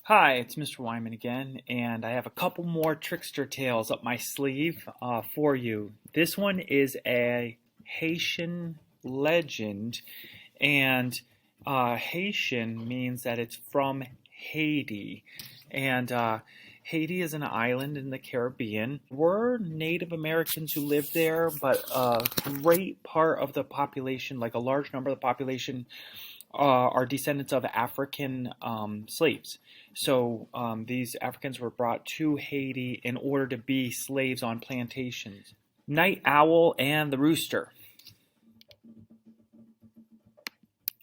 Hi, it's Mr. Wyman again, and I have a couple more trickster tales up my sleeve for you. This one is a Haitian legend, and Haitian means that it's from Haiti. And Haiti is an island in the Caribbean. We're Native Americans who lived there, but a great part of the population, like a large number of the population, are descendants of African slaves. So these Africans were brought to Haiti in order to be slaves on plantations. Night Owl and the Rooster.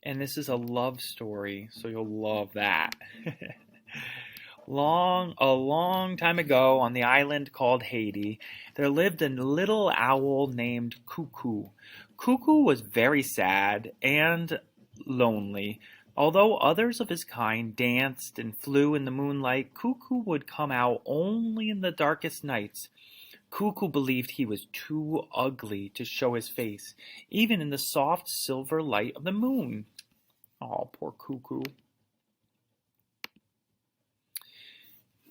And this is a love story, so you'll love that. A long time ago on the island called Haiti, there lived a little owl named Cuckoo. Cuckoo was very sad and lonely. Although others of his kind danced and flew in the moonlight, Cuckoo would come out only in the darkest nights. Cuckoo believed he was too ugly to show his face, even in the soft silver light of the moon. Oh, poor Cuckoo.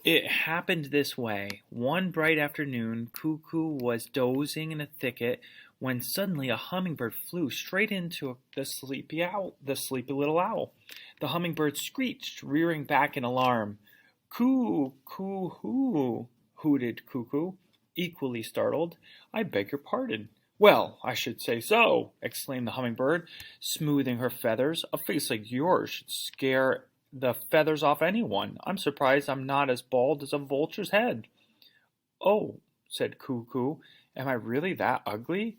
It happened this way. One bright afternoon, Cuckoo was dozing in a thicket when suddenly a hummingbird flew straight into the sleepy little owl. The hummingbird screeched, rearing back in alarm. "Coo, coo, hoo," hooted Cuckoo, equally startled. "I beg your pardon." "Well, I should say so," exclaimed the hummingbird, smoothing her feathers. "A face like yours should scare the feathers off anyone. I'm surprised I'm not as bald as a vulture's head." "Oh," said Cuckoo, "am I really that ugly?"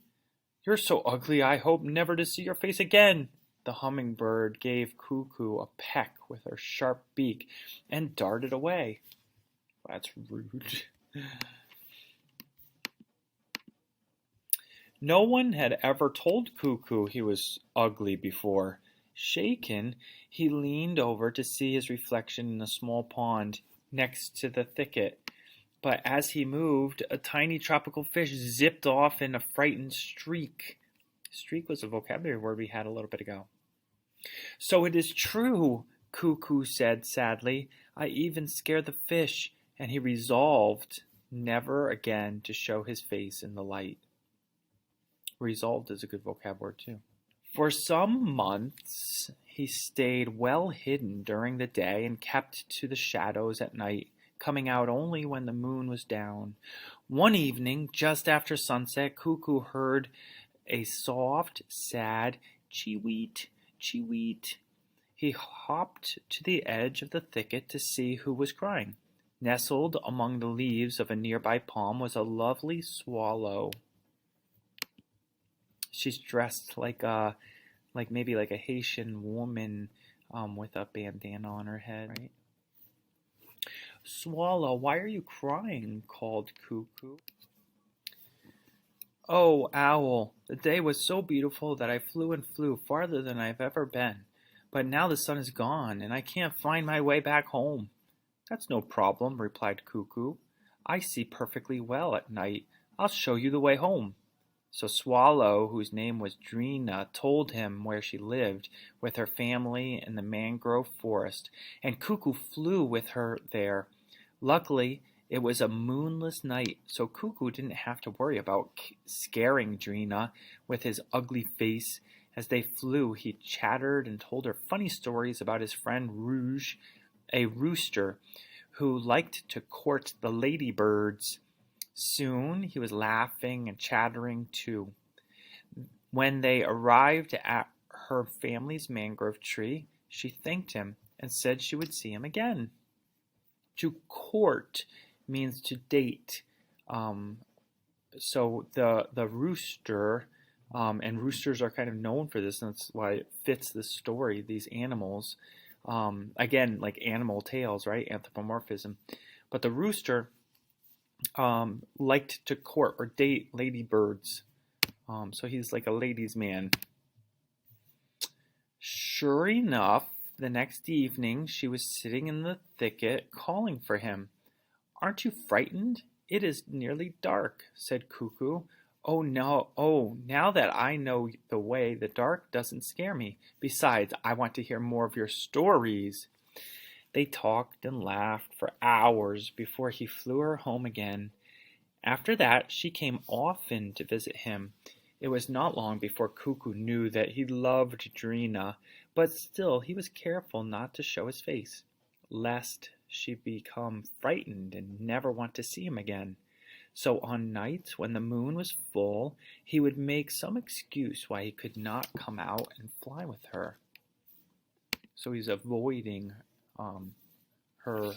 "You're so ugly I hope never to see your face again." The hummingbird gave Cuckoo a peck with her sharp beak and darted away. That's rude. No one had ever told Cuckoo he was ugly before. Shaken, he leaned over to see his reflection in a small pond next to the thicket. But as he moved, a tiny tropical fish zipped off in a frightened streak. Streak was a vocabulary word we had a little bit ago. "So it is true," Cuckoo said sadly. "I even scared the fish," and he resolved never again to show his face in the light. Resolved is a good vocab word too. For some months, he stayed well hidden during the day and kept to the shadows at night, coming out only when the moon was down. One evening, just after sunset, Cuckoo heard a soft, sad chee-weet, chee-weet. He hopped to the edge of the thicket to see who was crying. Nestled among the leaves of a nearby palm was a lovely swallow. She's dressed like maybe like a Haitian woman with a bandana on her head, right? "Swallow, why are you crying?" called Cuckoo. "Oh, Owl, the day was so beautiful that I flew and flew farther than I've ever been. But now the sun is gone, and I can't find my way back home." "That's no problem," replied Cuckoo. "I see perfectly well at night. I'll show you the way home." So Swallow, whose name was Drina, told him where she lived with her family in the mangrove forest, and Cuckoo flew with her there. Luckily, it was a moonless night, so Cuckoo didn't have to worry about scaring Drina with his ugly face. As they flew, he chattered and told her funny stories about his friend Rouge, a rooster, who liked to court the ladybirds. Soon he was laughing and chattering too. When they arrived at her family's mangrove tree, she thanked him and said she would see him again. To court means to date. So the rooster, and roosters are kind of known for this, and that's why it fits the story. These animals, again, like animal tales, right? Anthropomorphism. But the rooster liked to court or date ladybirds. So he's like a ladies' man. Sure enough, the next evening she was sitting in the thicket calling for him. "Aren't you frightened? It is nearly dark," said Cuckoo. "Oh no, now that I know the way, the dark doesn't scare me. Besides, I want to hear more of your stories." They talked and laughed for hours before he flew her home again. After that, she came often to visit him. It was not long before Cuckoo knew that he loved Drina, but still he was careful not to show his face, lest she become frightened and never want to see him again. So on nights when the moon was full, he would make some excuse why he could not come out and fly with her. So he's avoiding her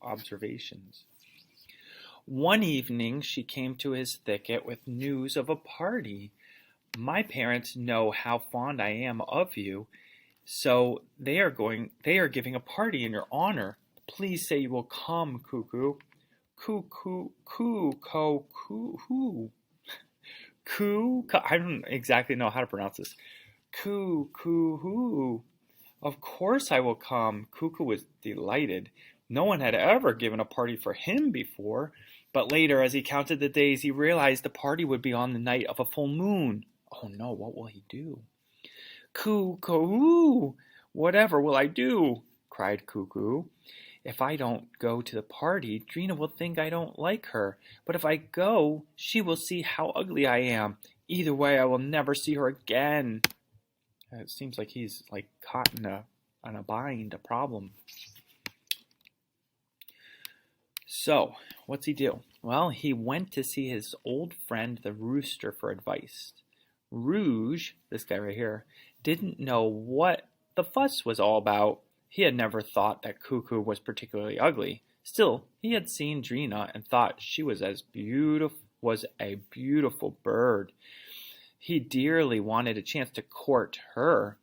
observations. One evening she came to his thicket with news of a party. My parents know how fond I am of you, so they are giving a party in your honor. Please say you will come, Cuckoo. Cuckoo, coo, co, coo, hoo. Coo, I don't exactly know how to pronounce this. Coo, coo, hoo. Of course I will come. Cuckoo was delighted. No one had ever given a party for him before, but later, as he counted the days, he realized the party would be on the night of a full moon. Oh no, what will he do? Cuckoo, whatever will I do? Cried Cuckoo. If I don't go to the party, Drina will think I don't like her. But if I go, she will see how ugly I am. Either way, I will never see her again. It seems like he's caught in a bind, a problem. So, what's he do? Well, he went to see his old friend the Rooster for advice. Rouge, this guy right here, didn't know what the fuss was all about. He had never thought that Cuckoo was particularly ugly. Still, he had seen Drina and thought she was a beautiful bird. He dearly wanted a chance to court her.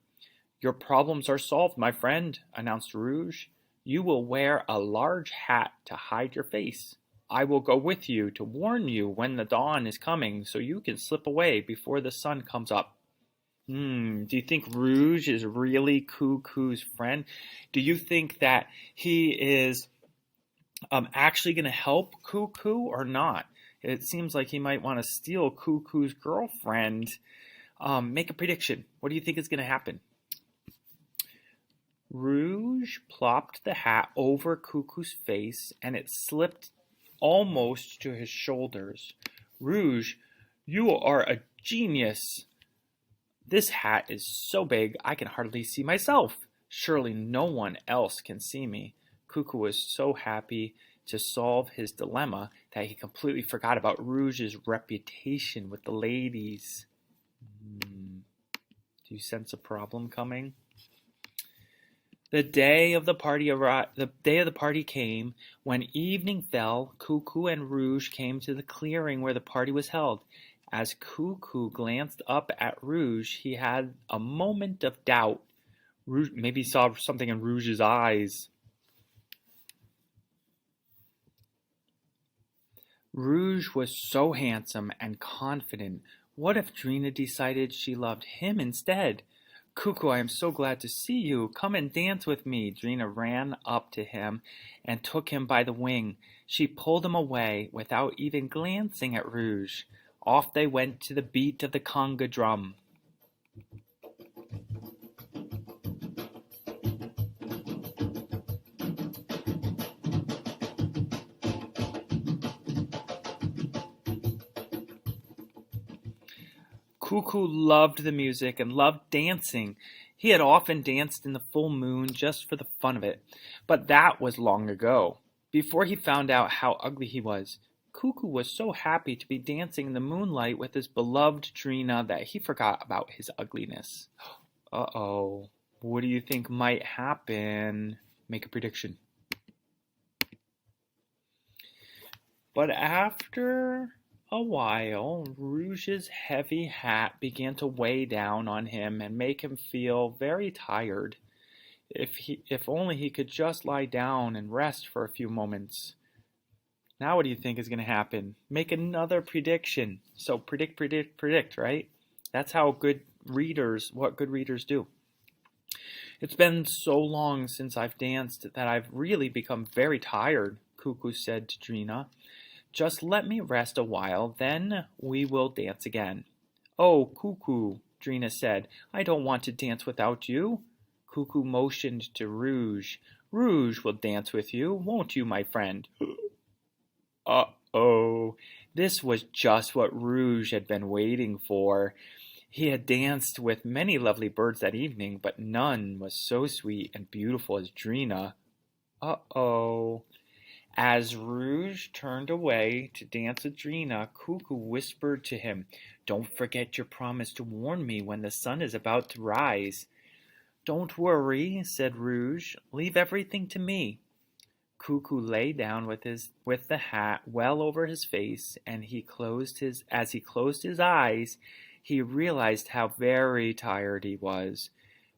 Your problems are solved, my friend, announced Rouge. You will wear a large hat to hide your face. I will go with you to warn you when the dawn is coming so you can slip away before the sun comes up. Do you think Rouge is really Cuckoo's friend? Do you think that he is actually going to help Cuckoo or not? It seems like he might want to steal Cuckoo's girlfriend. Make a prediction. What do you think is going to happen? Rouge plopped the hat over Cuckoo's face, and it slipped almost to his shoulders. Rouge, you are a genius. This hat is so big I can hardly see myself. Surely no one else can see me. Cuckoo was so happy to solve his dilemma that he completely forgot about Rouge's reputation with the ladies. Do you sense a problem coming? The day of the party came. When evening fell, Cuckoo and Rouge came to the clearing where the party was held. As Cuckoo glanced up at Rouge, he had a moment of doubt. Rouge maybe saw something in Rouge's eyes. Rouge was so handsome and confident. What if Drina decided she loved him instead? Cuckoo, I am so glad to see you. Come and dance with me. Drina ran up to him and took him by the wing. She pulled him away without even glancing at Rouge. Off they went to the beat of the conga drum. Cuckoo loved the music and loved dancing. He had often danced in the full moon just for the fun of it, but that was long ago, before he found out how ugly he was. Cuckoo was so happy to be dancing in the moonlight with his beloved Drina that he forgot about his ugliness. Uh-oh. What do you think might happen? Make a prediction. But after a while, Rouge's heavy hat began to weigh down on him and make him feel very tired. If only he could just lie down and rest for a few moments. Now what do you think is going to happen? Make another prediction. So predict, right? That's how what good readers do. It's been so long since I've danced that I've really become very tired, Cuckoo said to Drina. Just let me rest a while, then we will dance again. Oh, Cuckoo, Drina said, I don't want to dance without you. Cuckoo motioned to Rouge. Rouge will dance with you, won't you, my friend? Uh-oh. This was just what Rouge had been waiting for. He had danced with many lovely birds that evening, but none was so sweet and beautiful as Drina. Uh-oh. As Rouge turned away to dance with Drina, Cuckoo whispered to him, "Don't forget your promise to warn me when the sun is about to rise." "Don't worry," said Rouge. "Leave everything to me." Cuckoo lay down with the hat well over his face, and as he closed his eyes, he realized how very tired he was.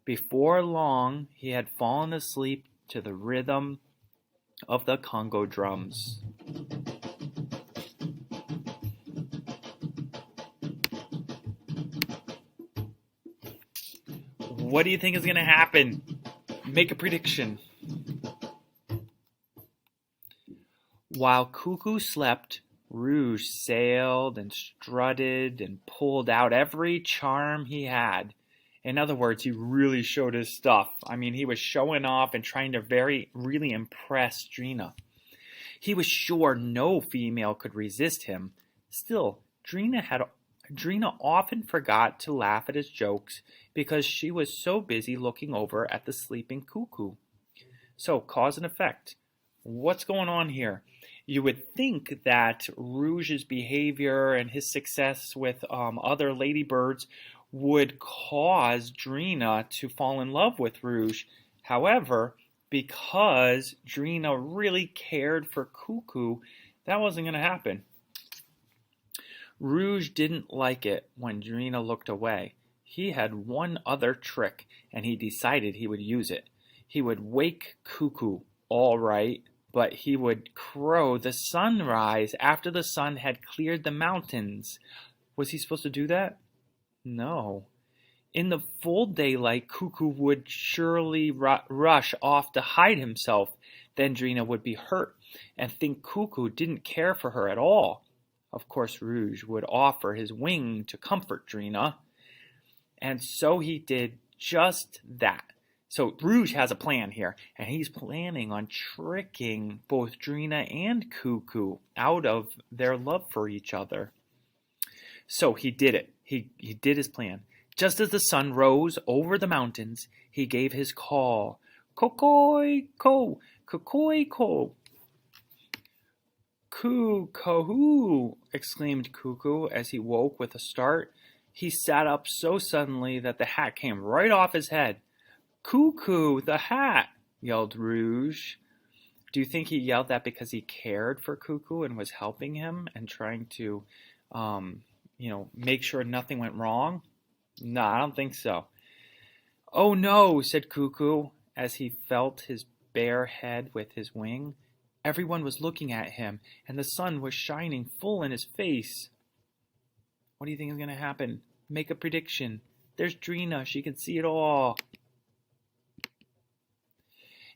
Before long, he had fallen asleep to the rhythm of the Congo drums. What do you think is going to happen? Make a prediction. While Cuckoo slept, Rouge sailed and strutted and pulled out every charm he had. In other words, he really showed his stuff. I mean, he was showing off and trying to really impress Drina. He was sure no female could resist him. Still, Drina often forgot to laugh at his jokes because she was so busy looking over at the sleeping Cuckoo. So, cause and effect. What's going on here? You would think that Rouge's behavior and his success with other ladybirds would cause Drina to fall in love with Rouge. However, because Drina really cared for Cuckoo, that wasn't going to happen. Rouge didn't like it when Drina looked away. He had one other trick, and he decided he would use it. He would wake Cuckoo, all right, but he would crow the sunrise after the sun had cleared the mountains. Was he supposed to do that? No. In the full daylight, Cuckoo would surely rush off to hide himself. Then Drina would be hurt and think Cuckoo didn't care for her at all. Of course, Rouge would offer his wing to comfort Drina. And so he did just that. So Rouge has a plan here, and he's planning on tricking both Drina and Cuckoo out of their love for each other. So he did it. He did his plan. Just as the sun rose over the mountains, he gave his call. "Kokoi-ko! Kokoi-ko!" "Coo-coo!" exclaimed Cuckoo as he woke with a start. He sat up so suddenly that the hat came right off his head. "Cuckoo, the hat!" yelled Rouge. Do you think he yelled that because he cared for Cuckoo and was helping him and trying to, make sure nothing went wrong? No, I don't think so. "Oh no," said Cuckoo as he felt his bare head with his wing. Everyone was looking at him, and the sun was shining full in his face. What do you think is going to happen? Make a prediction. There's Drina. She can see it all.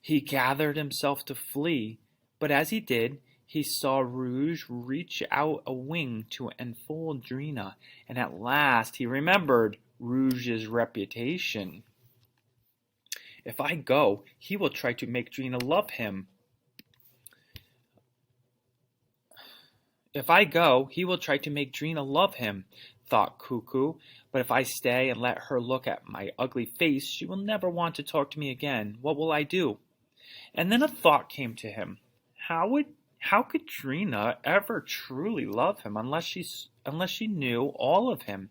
He gathered himself to flee, but as he did, he saw Rouge reach out a wing to enfold Drina, and at last he remembered Rouge's reputation. "If I go, he will try to make Drina love him. If I go, he will try to make Drina love him," thought Cuckoo. "But if I stay and let her look at my ugly face, she will never want to talk to me again. What will I do?" And then a thought came to him. How could Drina ever truly love him unless she knew all of him,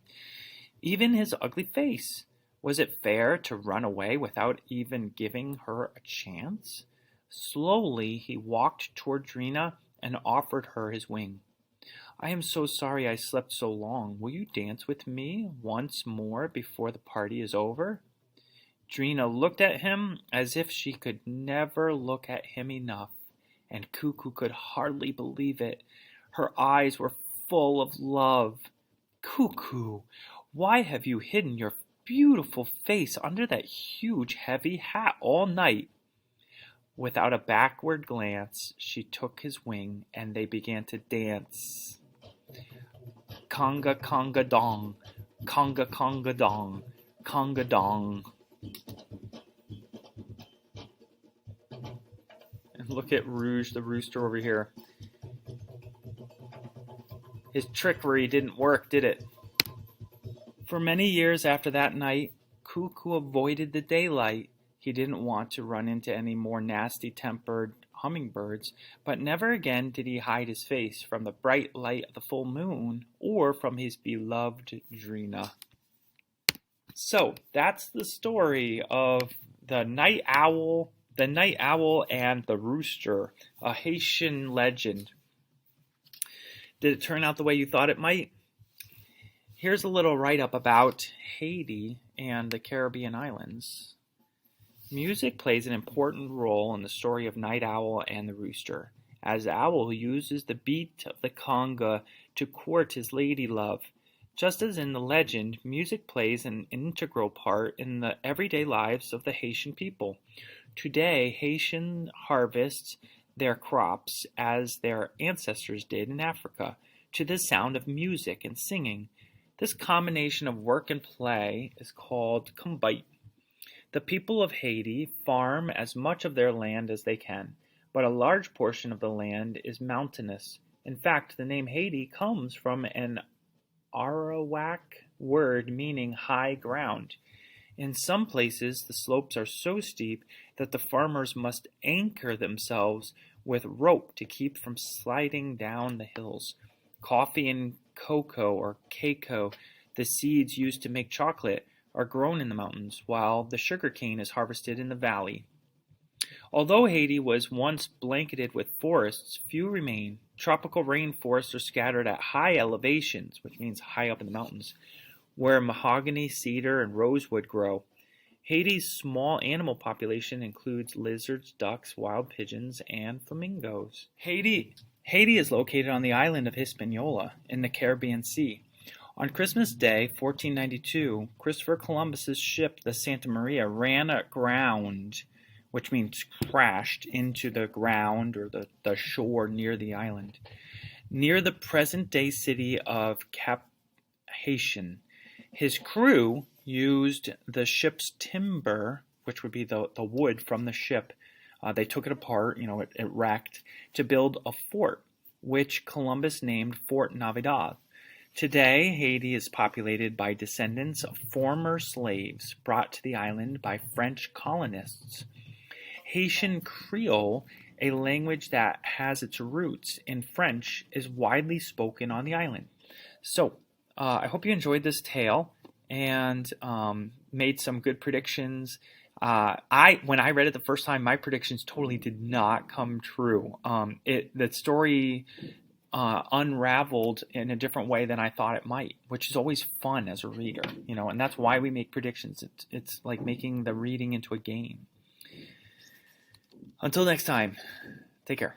even his ugly face? Was it fair to run away without even giving her a chance? Slowly he walked toward Drina and offered her his wing. "I am so sorry I slept so long. Will you dance with me once more before the party is over?" Drina looked at him as if she could never look at him enough, and Cuckoo could hardly believe it. Her eyes were full of love. "Cuckoo, why have you hidden your beautiful face under that huge heavy hat all night?" Without a backward glance, she took his wing, and they began to dance. Conga conga dong, conga conga dong, conga dong. Look at Rouge, the rooster over here. His trickery didn't work, did it? For many years after that night, Cuckoo avoided the daylight. He didn't want to run into any more nasty-tempered hummingbirds, but never again did he hide his face from the bright light of the full moon or from his beloved Drina. So, that's the story of the night owl and the rooster, a Haitian legend. Did it turn out the way you thought it might? Here's a little write-up about Haiti and the Caribbean islands. Music plays an important role in the story of Night Owl and the Rooster, as the owl uses the beat of the conga to court his lady love. Just as in the legend, music plays an integral part in the everyday lives of the Haitian people. Today, Haitian harvests their crops as their ancestors did in Africa, to the sound of music and singing. This combination of work and play is called combite. The people of Haiti farm as much of their land as they can, but a large portion of the land is mountainous. In fact, the name Haiti comes from an Arawak word meaning high ground. In some places, the slopes are so steep that the farmers must anchor themselves with rope to keep from sliding down the hills. Coffee and cocoa or cacao, the seeds used to make chocolate, are grown in the mountains, while the sugarcane is harvested in the valley. Although Haiti was once blanketed with forests, few remain. Tropical rainforests are scattered at high elevations, which means high up in the mountains, where mahogany, cedar, and rosewood grow. Haiti's small animal population includes lizards, ducks, wild pigeons, and flamingos. Haiti is located on the island of Hispaniola in the Caribbean Sea. On Christmas Day, 1492, Christopher Columbus's ship, the Santa Maria, ran aground, which means crashed into the ground or the shore near the island, near the present-day city of Cap Haitian. His crew used the ship's timber, which would be the wood from the ship. They took it apart, it wrecked, to build a fort, which Columbus named Fort Navidad. Today, Haiti is populated by descendants of former slaves brought to the island by French colonists. Haitian Creole, a language that has its roots in French, is widely spoken on the island. So, I hope you enjoyed this tale and made some good predictions. When I read it the first time, my predictions totally did not come true. The story unraveled in a different way than I thought it might, which is always fun as a reader, and that's why we make predictions. It's like making the reading into a game. Until next time, take care.